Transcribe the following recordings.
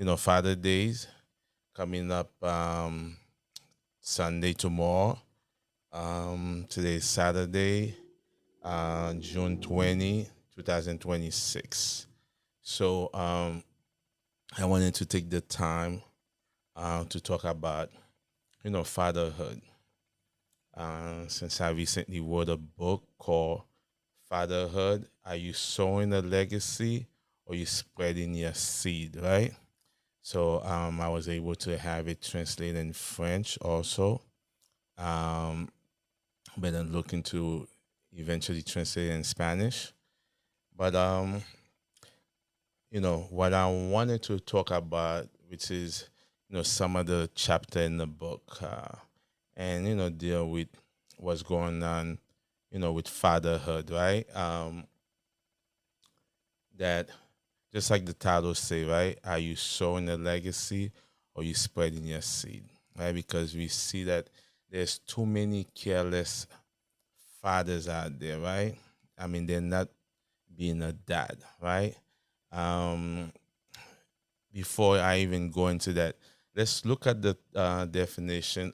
Father Days coming up Sunday tomorrow. Today is Saturday, June 20, 2026. So I wanted to take the time to talk about, fatherhood. Since I recently wrote a book called Fatherhood, Are You Sowing a Legacy or You Spreading Your Seed, right? So I was able to have it translated in French also, um, but I'm looking to eventually translate it in Spanish. But what I wanted to talk about, which is some of the chapter in the book, and deal with what's going on, with fatherhood, right? That just like the title say, right? Are you sowing a legacy or you spreading your seed, right? Because we see that there's too many careless fathers out there, right? I mean, they're not being a dad, right? Um, Before I even go into that, let's look at the definition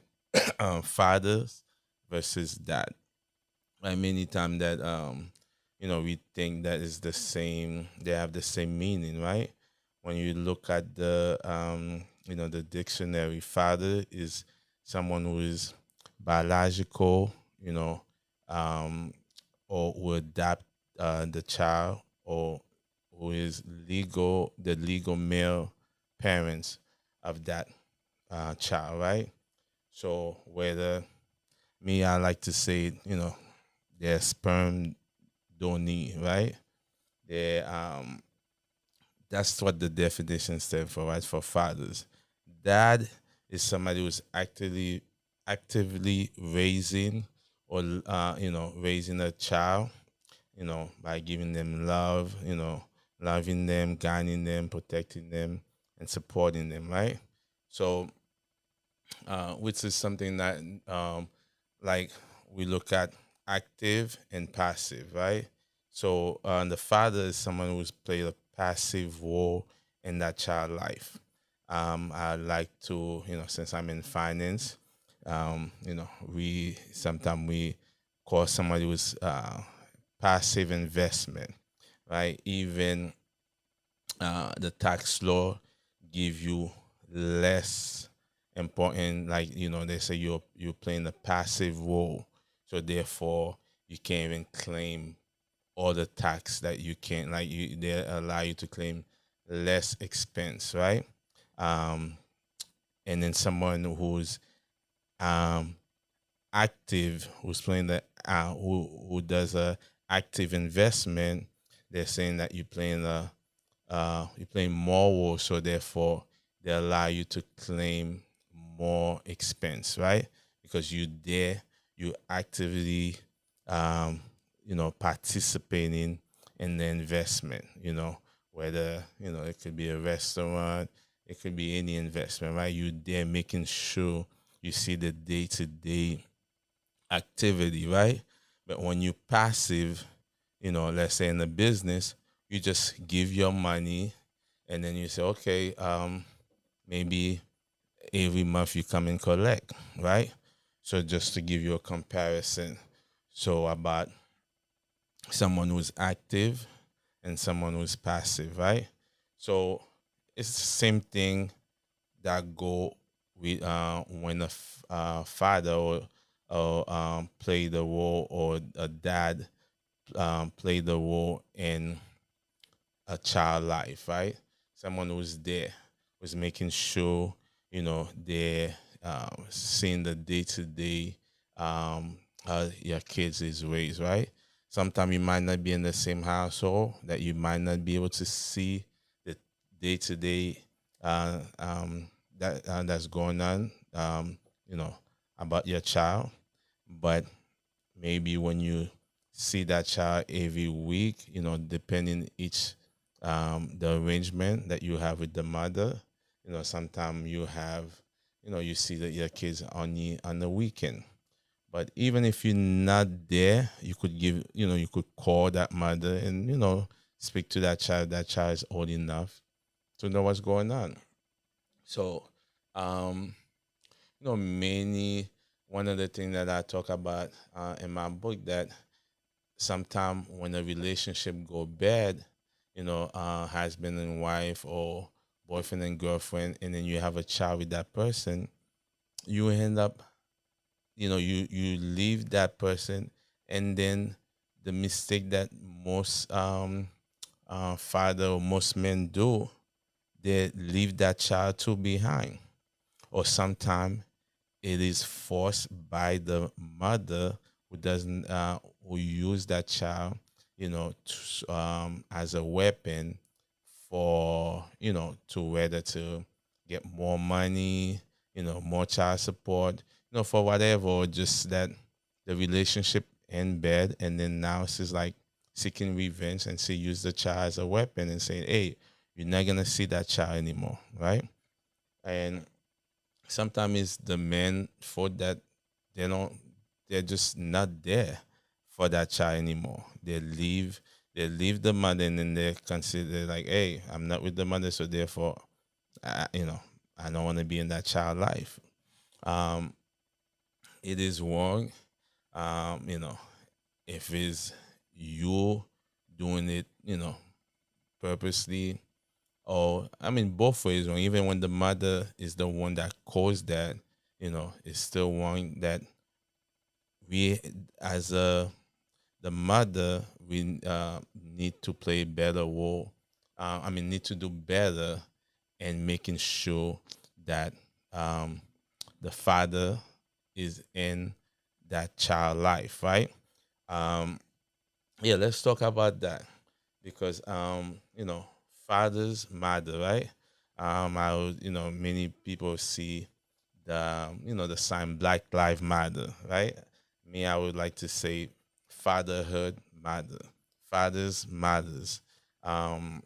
fathers versus dad. Right? Many times that we think that is the same, they have the same meaning, right? When you look at the dictionary, father is someone who is biological, um, or who adapt the child, or who is the legal male parents of that child, right? So whether me, I like to say, they're sperm donee, right? They That's what the definition stands for, right? For fathers. Dad is somebody who's actively raising, or raising a child, by giving them love, loving them, guiding them, protecting them, and supporting them, right? So, which is something that, like, we look at active and passive, right? So, the father is someone who's played a passive role in that child life. I like to, since I'm in finance, we sometimes we call somebody who's passive investment, right? Even the tax law give you less important, like they say you're playing a passive role, so therefore you can't even claim all the tax that you can, like they allow you to claim less expense, right? um and then someone who's um active, who's playing who does a active investment, they're saying that you're playing more roles, so therefore they allow you to claim more expense, right? Because you actively, um, participating in the investment. Whether it could be a restaurant, it could be any investment, right? You there making sure you see the day to day activity, right? But when you passive, let's say in the business, you just give your money, and then you say, okay, maybe every month you come and collect, right? So just to give you a comparison, so about someone who's active and someone who's passive, right? So it's the same thing that go with when father or play the role, or a dad play the role in a child life, right? Someone who's there, who's making sure they're seeing the day to day how your kids is raised, right? Sometimes you might not be in the same household, that you might not be able to see the day to day that's going on, you know, about your child. But maybe when you see that child every week, depending each the arrangement that you have with the mother, sometimes you see that your kids on the weekend. But even if you're not there, you could call that mother and speak to that child. That child is old enough to know what's going on. So, um, many one of the things that I talk about in my book, that sometimes when a relationship go bad, husband and wife or boyfriend and girlfriend, and then you have a child with that person, you end up, you leave that person, and then the mistake that most father or most men do, they leave that child too behind, or sometimes it is forced by the mother who doesn't who use that child, as a weapon for, to whether to get more money, more child support, for whatever, or just that the relationship end bad, and then now she's like seeking revenge, and she use the child as a weapon and saying, hey, you're not gonna see that child anymore, right? And sometimes it's the men for that, they don't they're just not there for that child anymore. They leave the mother, and then they consider like, hey, I'm not with the mother, so therefore I, you know I don't want to be in that child life. um it is wrong. If it's you doing it, purposely, or I mean both ways wrong. Even when the mother is the one that caused that, it's still wrong. That we, as the mother, we need to play a better role. Need to do better in making sure that um, the father is in that child life, right? Um, yeah, let's talk about that, because fathers matter, right? Many people see the sign Black Lives Matter, right? Me, I would like to say fatherhood matter. Fathers matters, um,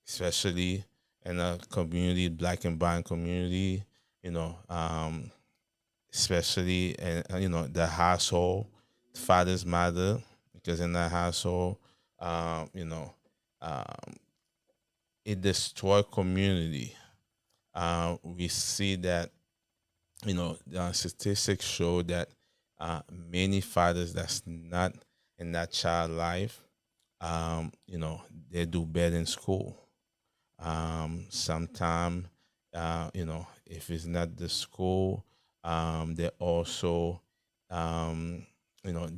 especially in a community, Black and brown community. You know, um, Especially in the household, fathers matter, because in the household, um, you know, um, it destroy community. We see that, the statistics show that many fathers that's not in that child life, they do better in school. Sometime, if it's not the school, they also,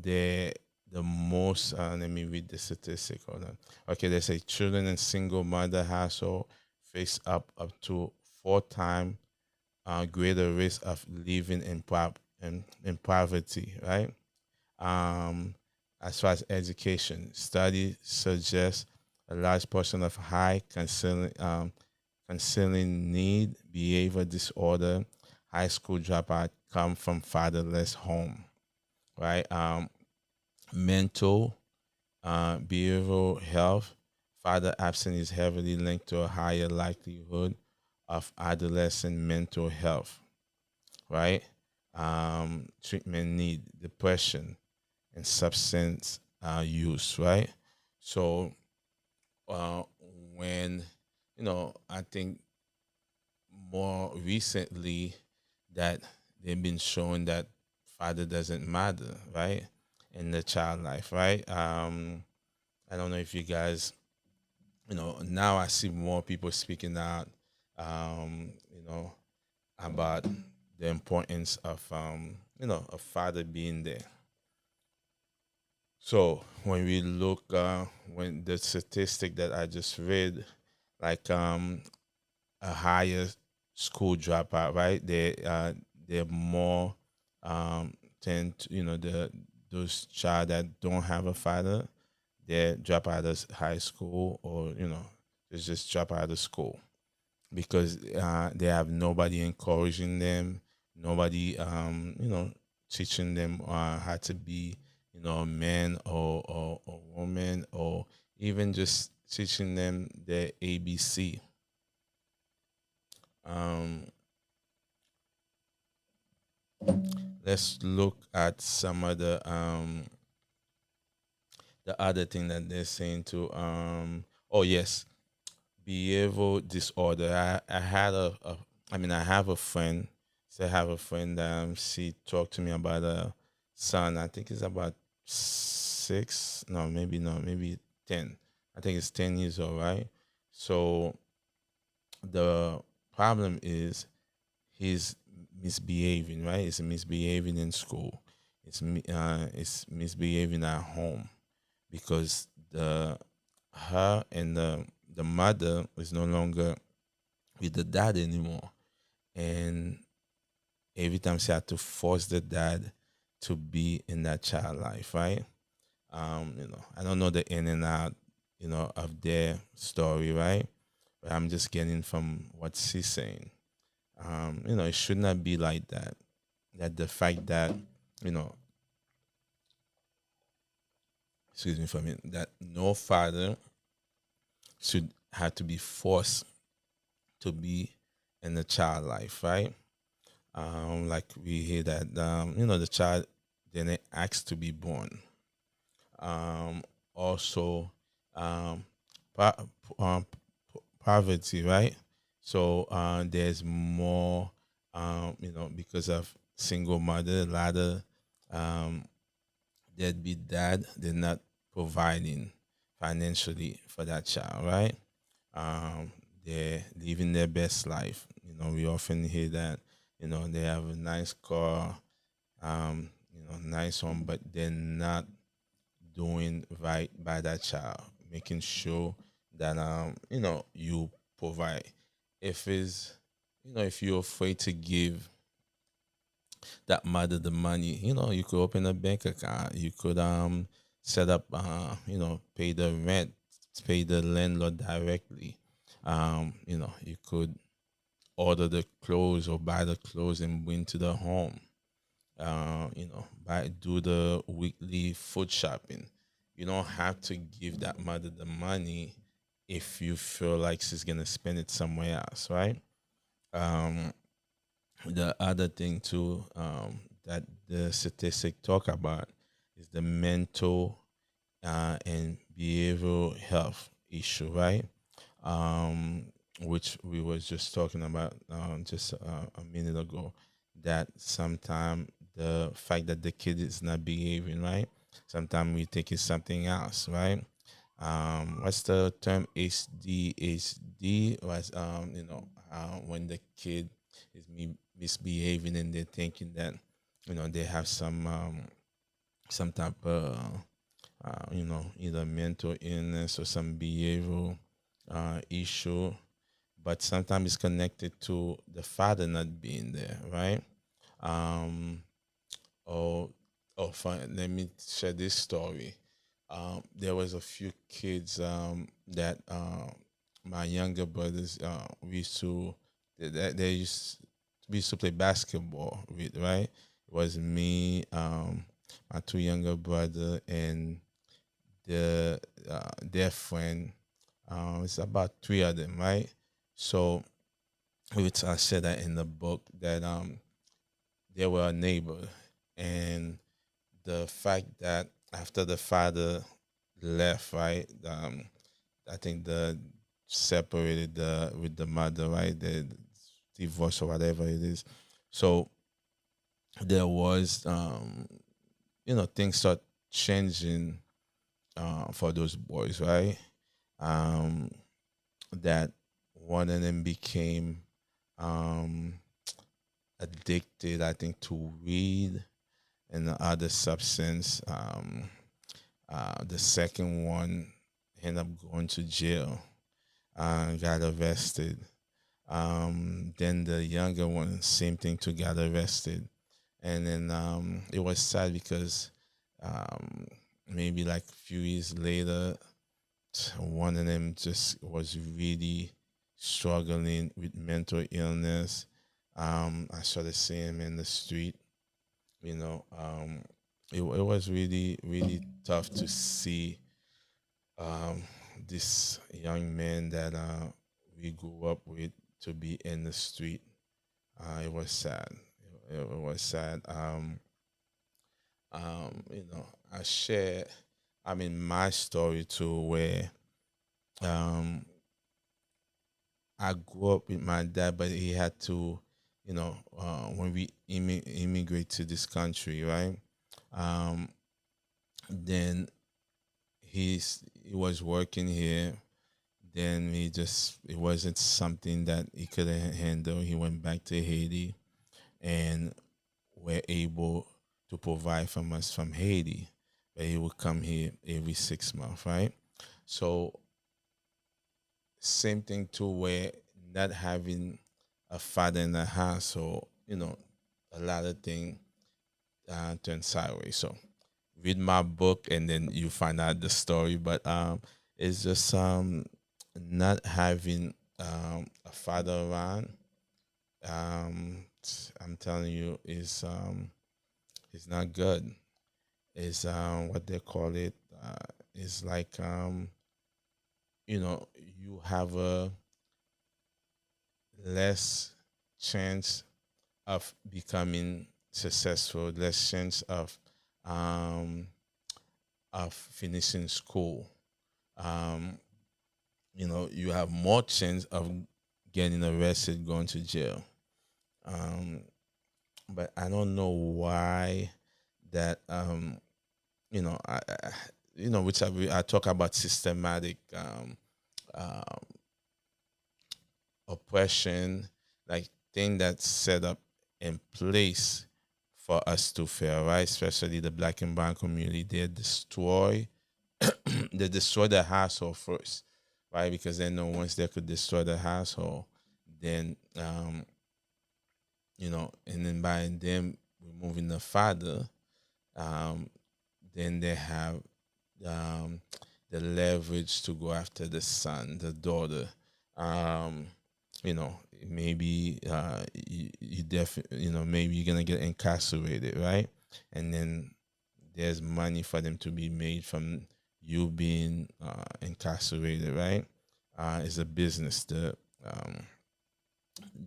they the most. Let me read the statistic. Hold on. Okay, they say children in single mother household face up to 4 times greater risk of living in poverty, right? Um, as far as education, studies suggest a large portion of high concealing need, behavior disorder, high school dropout come from fatherless home, right? Mental, behavioral health, father absence is heavily linked to a higher likelihood of adolescent mental health, right? Treatment need, depression, and substance use, right? So uh, when I think more recently that they've been showing that father doesn't matter, right, in the child life, right? I don't know if you guys, now I see more people speaking out, you know, about the importance of a father being there. So when we look, when the statistic that I just read, like a higher school dropout, right? They're more tend to, the those child that don't have a father, they drop out of high school, or they just drop out of school because they have nobody encouraging them, nobody teaching them how to be a man or woman, or even just teaching them the ABC. Um, let's look at some of the other thing that they're saying too. Oh yes, behavioral disorder. I had I mean, I have a friend. So I have a friend. She talked to me about a son. I think it's about six. No, maybe not. Maybe 10. I think it's 10 years old, right? So the problem is he's misbehaving, right? He's misbehaving in school. It's misbehaving at home because the her and the mother is no longer with the dad anymore, and every time she had to force the dad to be in that child life, right? I don't know the in and out, of their story, right? But I'm just getting from what she's saying. It should not be like that. That the fact that, you know, excuse me for a minute, that no father should have to be forced to be in the child life, right? Like we hear that, the child didn't ask to be born. Also, um, po- um, poverty, right? So there's more, because of single mother, a lot of um, deadbeat dad, they're not providing financially for that child, right? Um, they're living their best life. We often hear that, they have a nice car, nice home, but they're not doing right by that child, making sure that you provide. If it's if you're afraid to give that mother the money, you could open a bank account. You could set up pay the rent, pay the landlord directly. You could order the clothes or buy the clothes and bring to the home. Buy do the weekly food shopping. You don't have to give that mother the money if you feel like she's gonna spend it somewhere else, right? Um, the other thing too, that the statistic talk about is the mental and behavioral health issue, right? Um, which we was just talking about just a minute ago. That sometimes the fact that the kid is not behaving right, sometimes we think it's something else, right? What's the term ADHD? Was when the kid is misbehaving and they're thinking that they have some type of either mental illness or some behavioral issue, but sometimes it's connected to the father not being there, right? Um, or, fine, let me share this story. There was a few kids that my younger brothers we used to they used we used to play basketball with, right? It was me, my two younger brother, and their friend. It's about three of them, right? So, which I said that in the book that they were a neighbor, and the fact that after the father left, right? I think the separated with the mother, right? The divorce or whatever it is. So there was, things start changing for those boys, right? Um, that one of them became um, addicted, I think, to weed and the other substance. The second one ended up going to jail, got arrested. Then the younger one, same thing too, got arrested. And then it was sad because um, maybe like a few years later, one of them just was really struggling with mental illness. I started seeing him in the street. It was really, really tough to see um, this young man that we grew up with to be in the street. It was sad. It was sad. I share, my story too, where um, I grew up with my dad, but he had to, when we immigrate to this country, right? Um, then he was working here. Then it wasn't something that he could handle. He went back to Haiti and were able to provide from us from Haiti. But he would come here every 6 months, right? So same thing too, where not having a father in the household, a lot of things turn sideways. So read my book and then you find out the story. But it's just not having a father around. I'm telling you, is not good. Is what they call it. Is like you have a less chance of becoming successful, less chance um, of finishing school. Um, you have more chance of getting arrested, going to jail. Um, but I don't know why that which I talk about systematic um, oppression, like thing that's set up in place for us to fail, right? Especially the black and brown community, they destroy the household first, right? Because they know once they could destroy the household, then and then by them removing the father, um, then they have um, the leverage to go after the son, the daughter. Um, maybe you definitely, maybe you're gonna get incarcerated, right? And then there's money for them to be made from you being incarcerated, right? It's a business.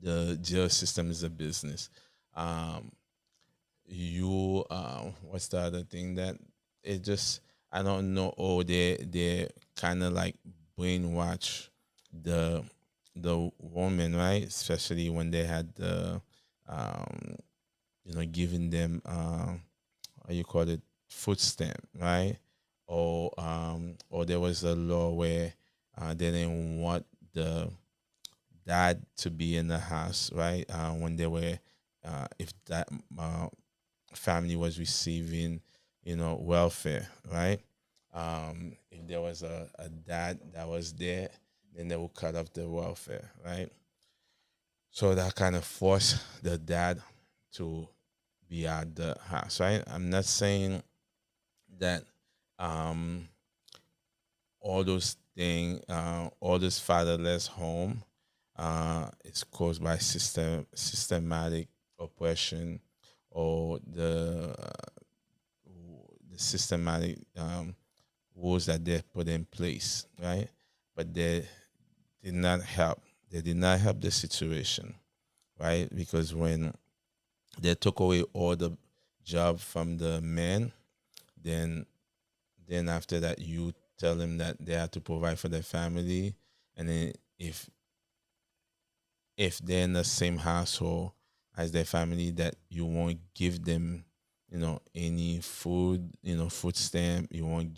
The jail system is a business. Um, what's the other thing that it just I don't know. Oh, they kind of like brainwash the the woman, right? Especially when they had the um giving them how you call it, food stamp, right? Or there was a law where they didn't want the dad to be in the house, right? When they were if that family was receiving, welfare, right? If there was a dad that was there, then they would cut off the welfare, right? So that kind of forced the dad to be at the house, right? I'm not saying that um, all this fatherless home is caused by systematic oppression or the systematic rules that they put in place, right? But they did not help. They did not help the situation, right? Because when they took away all the job from the men, then after that you tell them that they have to provide for their family, and then if they're in the same household as their family, that you won't give them, any food, food stamp, you won't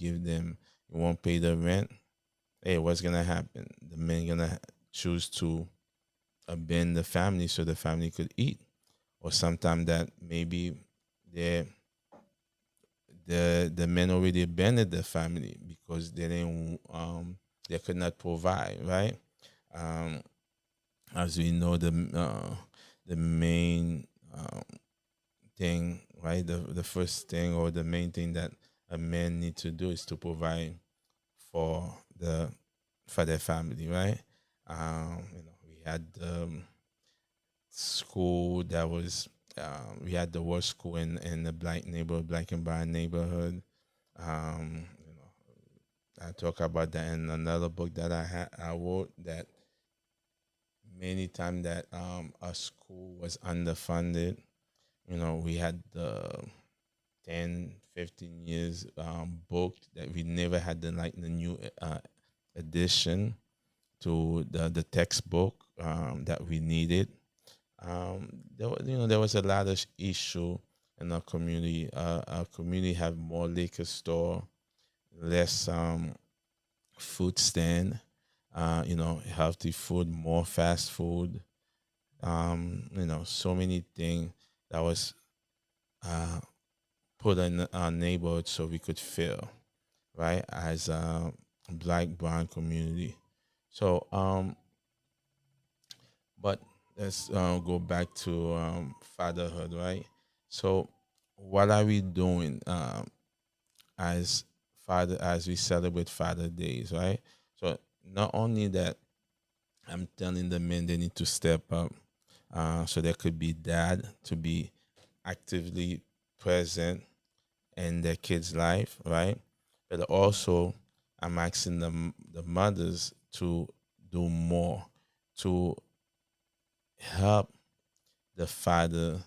pay the rent. Hey, what's gonna happen? The men gonna choose to abandon the family so the family could eat, or sometime that maybe they the men already abandoned the family because they could not provide, right? Um, as we know, the main thing, right? The first thing or the main thing that a man need to do is to provide for for their family, right? We had school that was we had the worst school in the black and brown neighborhood. You know, I talk about that in another book that I wrote, that many times that our school was underfunded. We had the 10, 15 years booked that we never had the new edition to the textbook that we needed. There was a lot of issue in our community. Our community have more liquor store, less food stand, healthy food, more fast food. So many things that was uh, put in our neighborhood so we could feel right as a black brown community. So, but let's go back to fatherhood, right? So, what are we doing as as we celebrate Father Days, right? So, not only that, I'm telling the men they need to step up. So there could be dad to be actively present in their kids' life, right? But also, I'm asking the mothers to do more to help the father,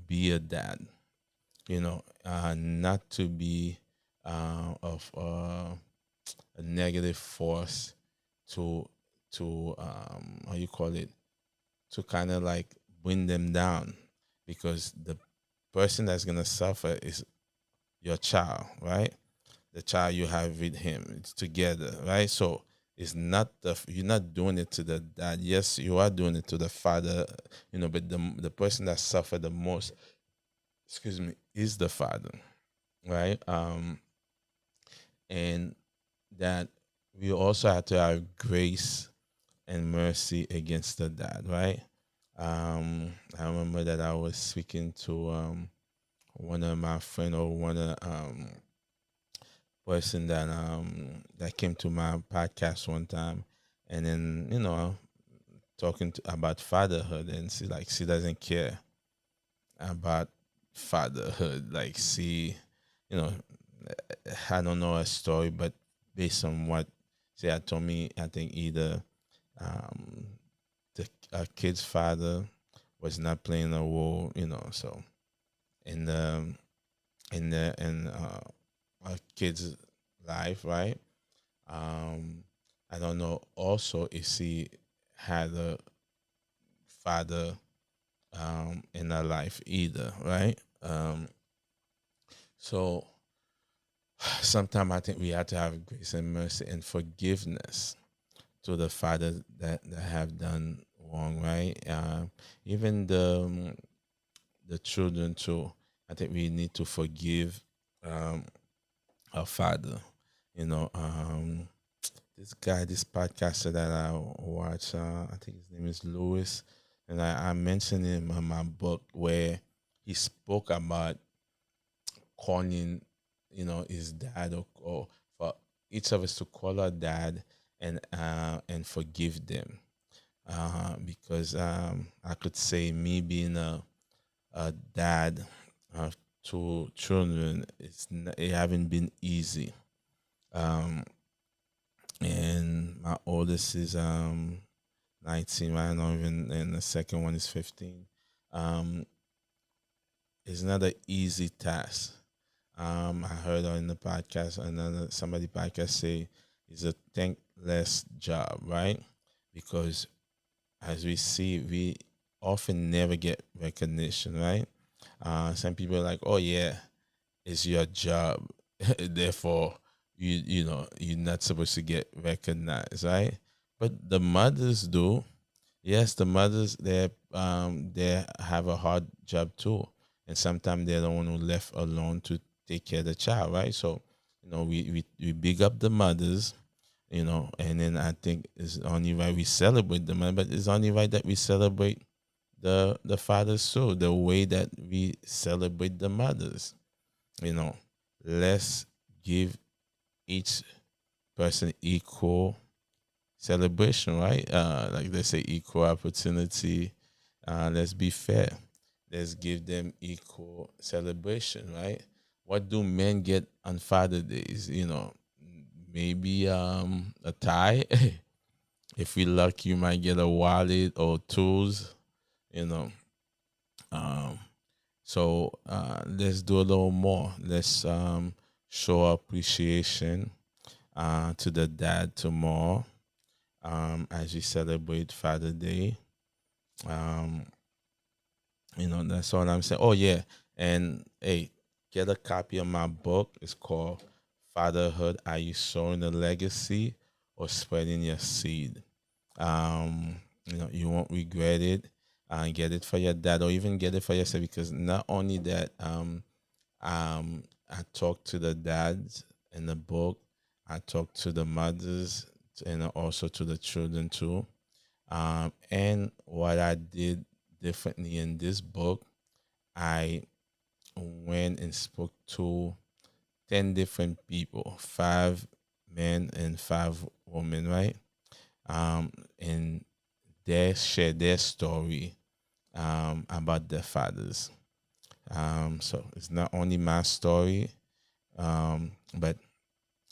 be a dad, not to be of a negative force to how you call it, to kind of like bring them down, because the person that's gonna suffer is your child, right? The child you have with him. It's together, right? So it's not you're not doing it to the dad. Yes, you are doing it to the father, but the person that suffered the most, excuse me, is the father, right? And that we also have to have grace and mercy against the dad, right? I remember that I was speaking to one of my friend, or one of person that came to my podcast one time, and then talking about fatherhood, and she doesn't care about fatherhood. Like, you know, I don't know a story, but based on what she had told me, I think either um, the kid's father was not playing a role, so in the a kid's life, right? Um, I don't know also if she had a father in her life either, right? So sometimes I think we have to have grace and mercy and forgiveness to the fathers that have done wrong, right? Even the children too. I think we need to forgive um, our father. You know, this guy, this podcaster that I watch, I think his name is Lewis, and I mentioned him in my book where he spoke about calling, his dad, or for each of us to call our dad and forgive them, because I could say me being a dad to children, it haven't been easy. Um, and my oldest is 19 right now, even, and the second one is 15. Um, it's not an easy task. I heard on the podcast, another somebody podcast say it's a thankless job, right? Because as we see, we often never get recognition, right? Some people are like, "Oh yeah, it's your job, therefore you're not supposed to get recognized," right? But the mothers do. Yes, the mothers, they have a hard job too, and sometimes they're the one who left alone to take care of the child, right? So we big up the mothers, and then I think it's only right we celebrate the mother, but it's only right that we celebrate the fathers too, the way that we celebrate the mothers. you know let's give each person equal celebration, right? Like they say, equal opportunity. Let's be fair. Let's give them equal celebration, right? What do men get on Father Days? Maybe a tie. If we lucky, you might get a wallet or tools. You know, um, so let's do a little more. Let's show appreciation to the dad tomorrow. as we celebrate Father Day. Um, that's all I'm saying. Oh yeah, and hey, get a copy of my book. It's called Fatherhood: Are You Sowing a Legacy or Spreading Your Seed? You won't regret it. Get it for your dad, or even get it for yourself, because not only that, I talk to the dads in the book. I talk to the mothers and also to the children too. And what I did differently in this book, I went and spoke to 10 different people, five men and five women, right? And they shared their story about their fathers. So it's not only my story, but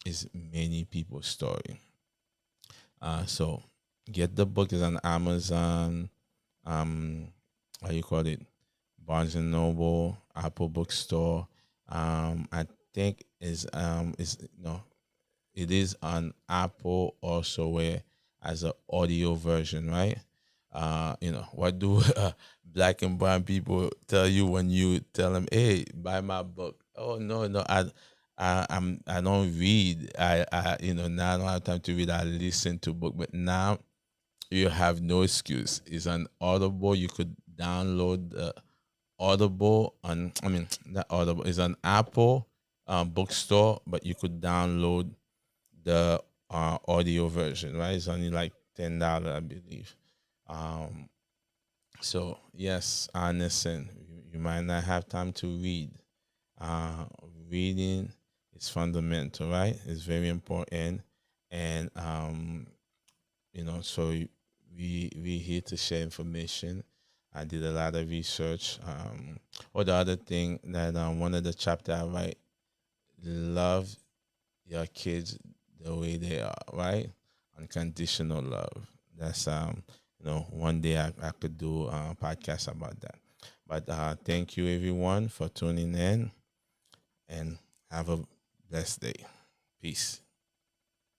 it's many people's story. So get the book. Is on Amazon. How you call it? Barnes and Noble, Apple Bookstore. I think is it is on Apple also, where as an audio version, right? What do black and brown people tell you when you tell them, "Hey, buy my book"? Oh no, no, I don't read. Now I don't have time to read. I listen to book, but now you have no excuse. It's on Audible. You could download the Audible on. I mean, not Audible. It's on Apple bookstore, but you could download the audio version. Right? It's only like $10, I believe. Um, so yes, I understand. You might not have time to read. Uh, Reading is fundamental, right? It's very important, and so we here to share information. I did a lot of research. Or the other thing that one of the chapter I write, love your kids the way they are, right? Unconditional love. That's one day I could do a podcast about that. But thank you everyone for tuning in, and have a blessed day. Peace.